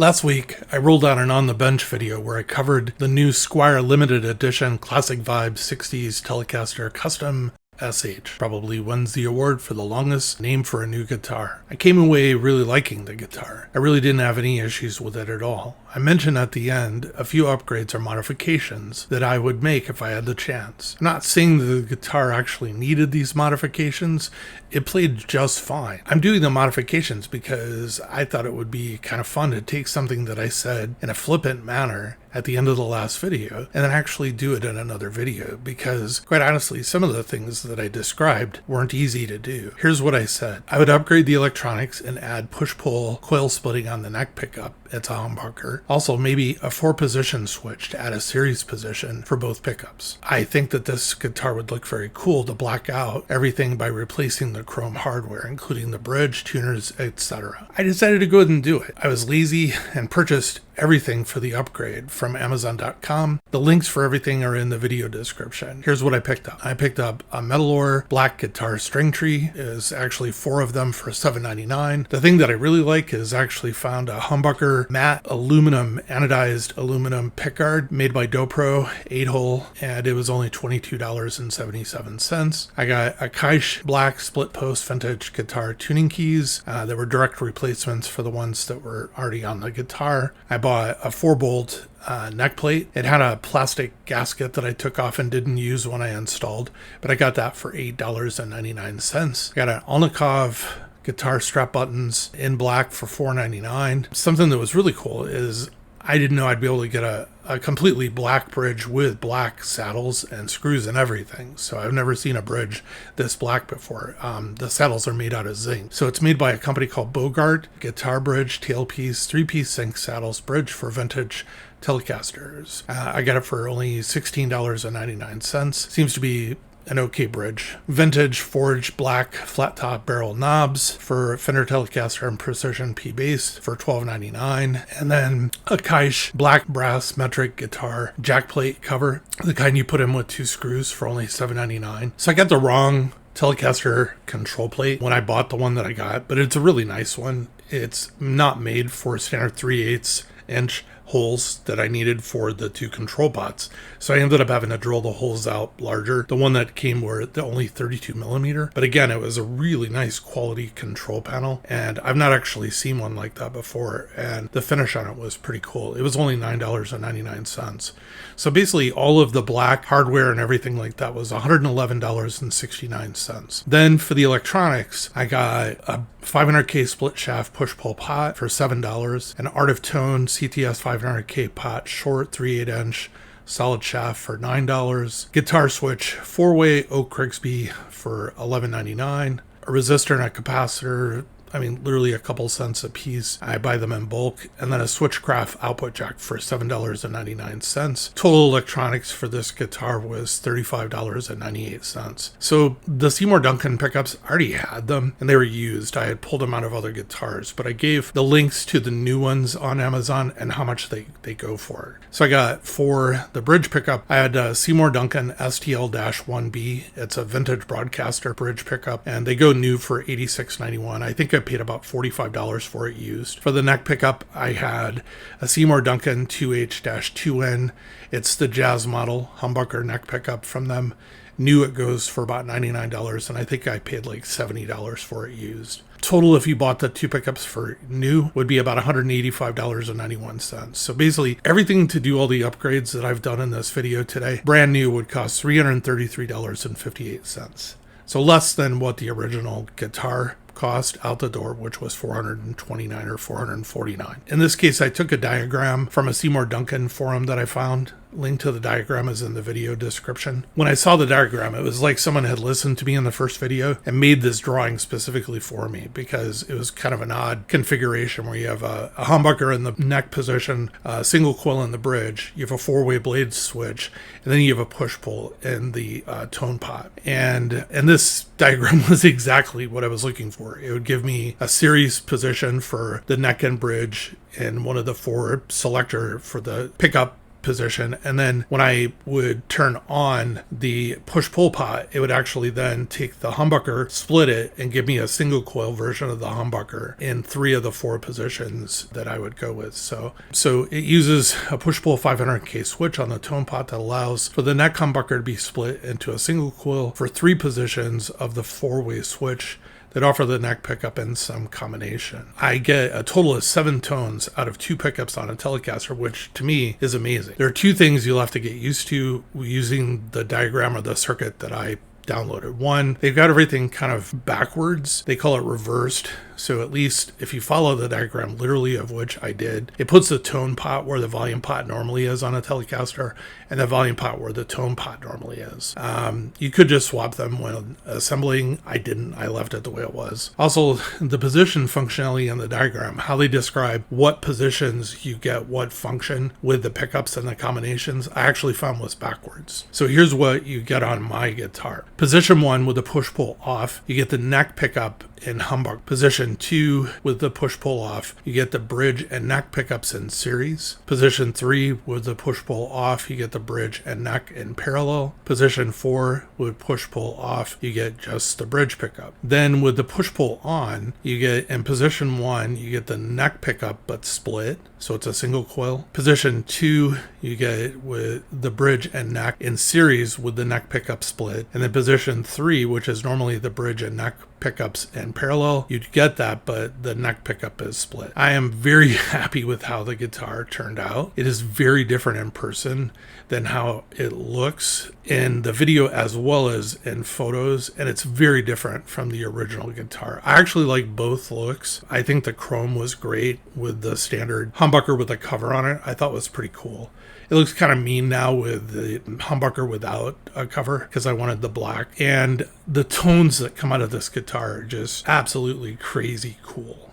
Last week, I rolled out an On the Bench video where I covered the new Squier limited edition Classic Vibe 60s Telecaster Custom SH. Probably wins the award for the longest name for a new guitar. I came away really liking the guitar. I really didn't have any issues with it at all. I mentioned at the end a few upgrades or modifications that I would make if I had the chance. I'm not saying that the guitar actually needed these modifications. It played just fine. I'm doing the modifications because I thought it would be kind of fun to take something that I said in a flippant manner at the end of the last video and then actually do it in another video, because quite honestly, some of the things that I described weren't easy to do. Here's what I said. I would upgrade the electronics and add push-pull coil splitting on the neck pickup. It's a humbucker. Also, maybe a 4-position switch to add a series position for both pickups. I think that this guitar would look very cool to black out everything by replacing the chrome hardware, including the bridge, tuners, etc. I decided to go ahead and do it. I was lazy and purchased everything for the upgrade from Amazon.com. The links for everything are in the video description. Here's what I picked up. I picked up a Metalore black guitar string tree. Is actually 4 of them for $7.99. The thing that I really like is actually found a humbucker matte aluminum anodized aluminum pickguard made by Dobro 8-hole, and it was only $22.77. I got a Kaish black split post vintage guitar tuning keys. They were direct replacements for the ones that were already on the guitar. I bought a 4-bolt neck plate. It had a plastic gasket that I took off and didn't use when I installed, but I got that for $8.99. I got an Olnikov guitar strap buttons in black for $4.99. Something that was really cool is I didn't know I'd be able to get a completely black bridge with black saddles and screws and everything. So I've never seen a bridge this black before. The saddles are made out of zinc. So it's made by a company called Bogart. Guitar bridge, tailpiece, 3-piece zinc saddles bridge for vintage Telecasters. I got it for only $16.99. Seems to be an okay bridge. Vintage forged black flat top barrel knobs for Fender Telecaster and Precision P bass for $12.99. And then a Kaish black brass metric guitar jack plate cover, the kind you put in with 2 screws, for only $7.99. So I got the wrong Telecaster control plate when I bought the one that I got, but it's a really nice one. It's not made for standard 3/8 inch holes that I needed for the 2 control pots. So I ended up having to drill the holes out larger. The one that came were only 32 millimeter. But again, it was a really nice quality control panel, and I've not actually seen one like that before. And the finish on it was pretty cool. It was only $9.99. So basically all of the black hardware and everything like that was $111.69. Then for the electronics, I got a 500K split shaft push-pull pot for $7, an Art of Tone CTS 500K pot short 3/8 inch solid shaft for $9, guitar switch 4-way Oak Krigsby for $11.99, a resistor and a capacitor, literally a couple cents a piece. I buy them in bulk. And then a Switchcraft output jack for $7.99. Total electronics for this guitar was $35.98. So the Seymour Duncan pickups, I already had them and they were used. I had pulled them out of other guitars, but I gave the links to the new ones on Amazon and how much they go for. So I got, for the bridge pickup, I had a Seymour Duncan STL-1B. It's a vintage broadcaster bridge pickup, and they go new for $86.91. I think I paid about $45 for it used. For the neck pickup, I had a Seymour Duncan 2H-2N. It's the Jazz model humbucker neck pickup from them. New, it goes for about $99, and I think I paid like $70 for it used. Total, if you bought the 2 pickups for new, would be about $185.91. So basically everything to do all the upgrades that I've done in this video today, brand new, would cost $333.58. So less than what the original guitar cost out the door, which was $429 or $449. In this case, I took a diagram from a Seymour Duncan forum that I found. Link to the diagram is in the video description. When I saw the diagram, it was like someone had listened to me in the first video and made this drawing specifically for me, because it was kind of an odd configuration where you have a humbucker in the neck position, a single coil in the bridge, you have a 4-way blade switch, and then you have a push-pull in the tone pot. And this diagram was exactly what I was looking for. It would give me a series position for the neck and bridge and one of the 4 selector for the pickup position. And then when I would turn on the push-pull pot, it would actually then take the humbucker, split it, and give me a single coil version of the humbucker in 3 of the 4 positions that I would go with. So it uses a push-pull 500K switch on the tone pot that allows for the neck humbucker to be split into a single coil for 3 positions of the 4-way switch that offer the neck pickup in some combination. I get a total of 7 tones out of 2 pickups on a Telecaster, which to me is amazing. There are 2 things you'll have to get used to using the diagram or the circuit that I downloaded. One, they've got everything kind of backwards. They call it reversed. So at least if you follow the diagram literally, of which I did, it puts the tone pot where the volume pot normally is on a Telecaster and the volume pot where the tone pot normally is. You could just swap them when assembling. I didn't. I left it the way it was. Also, the position functionality in the diagram, how they describe what positions you get what function with the pickups and the combinations, I actually found was backwards. So here's what you get on my guitar. Position 1 with the push-pull off, you get the neck pickup in humbucker. Position 2 with the push-pull off, you get the bridge and neck pickups in series. Position 3 with the push-pull off, you get the bridge and neck in parallel. Position 4 with push-pull off, you get just the bridge pickup. Then with the push-pull on, you get in position 1, you get the neck pickup but split, so it's a single coil. Position 2, you get it with the bridge and neck in series with the neck pickup split. And then position 3, which is normally the bridge and neck pickups in parallel, you'd get that, but the neck pickup is split. I am very happy with how the guitar turned out. It is very different in person than how it looks in the video as well as in photos, and it's very different from the original guitar. I actually like both looks. I think the chrome was great with the standard humbucker with a cover on it. I thought was pretty cool. It looks kind of mean now with the humbucker without a cover because I wanted the black. And the tones that come out of this guitar are just absolutely crazy cool.